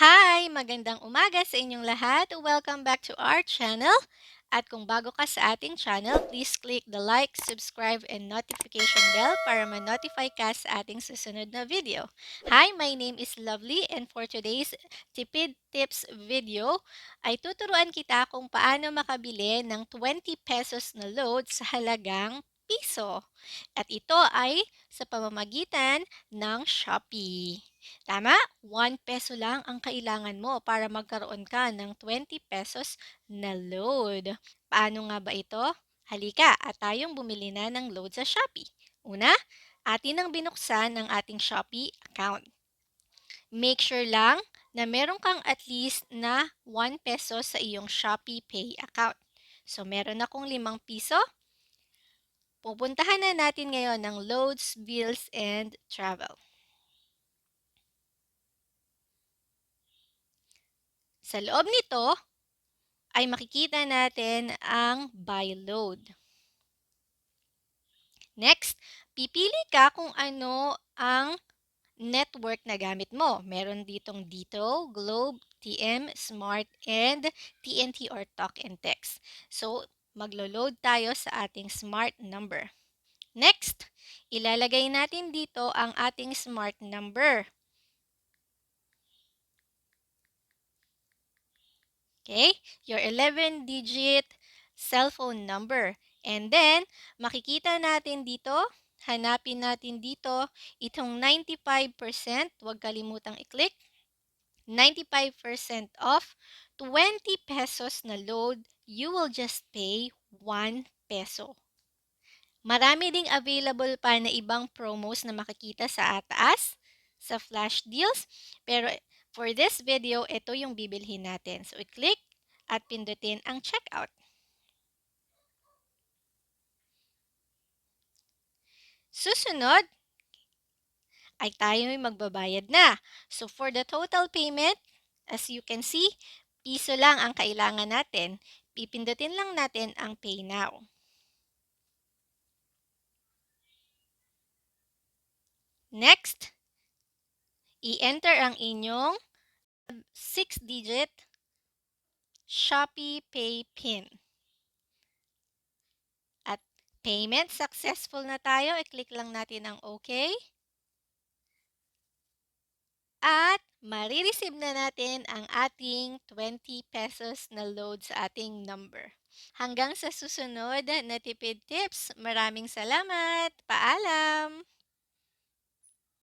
Hi! Magandang umaga sa inyong lahat. Welcome back to our channel. At kung bago ka sa ating channel, please click the like, subscribe, and notification bell para ma-notify ka sa ating susunod na video. Hi, my name is Lovely and for today's Tipid Tips video ay tuturuan kita kung paano makabili ng 20 pesos na load sa halagang piso. At ito ay sa pamamagitan ng Shopee. Tama? 1 peso lang ang kailangan mo para magkaroon ka ng 20 pesos na load. Paano nga ba ito? Halika at tayong bumili na ng load sa Shopee. Una, atin ang binuksan ng ating Shopee account. Make sure lang na meron kang at least na 1 peso sa iyong Shopee Pay account. So, meron akong 5 piso. Pupuntahan na natin ngayon ng loads, bills, and travel. Sa loob nito, ay makikita natin ang buy load. Next, pipili ka kung ano ang network na gamit mo. Meron ditong Dito, Globe, TM, Smart, and TNT or Talk and Text. So, maglo-load tayo sa ating smart number. Next, ilalagay natin dito ang ating smart number. Okay? Your 11-digit cellphone number. And then, makikita natin dito, hanapin natin dito, itong 95%, huwag kalimutang i-click, 95% off, 20 pesos na load, you will just pay 1 peso. Marami ding available pa na ibang promos na makikita sa taas, sa flash deals. Pero for this video, ito yung bibilhin natin. So, i-click at pindutin ang checkout. Susunod ay tayo magbabayad na. So, for the total payment, as you can see, piso lang ang kailangan natin. Pipindutin lang natin ang Pay Now. Next, i-enter ang inyong 6-digit Shopee Pay PIN. At payment successful na tayo. I-click lang natin ang OK. At marireceive na natin ang ating 20 pesos na load sa ating number. Hanggang sa susunod na tipid tips. Maraming salamat. Paalam!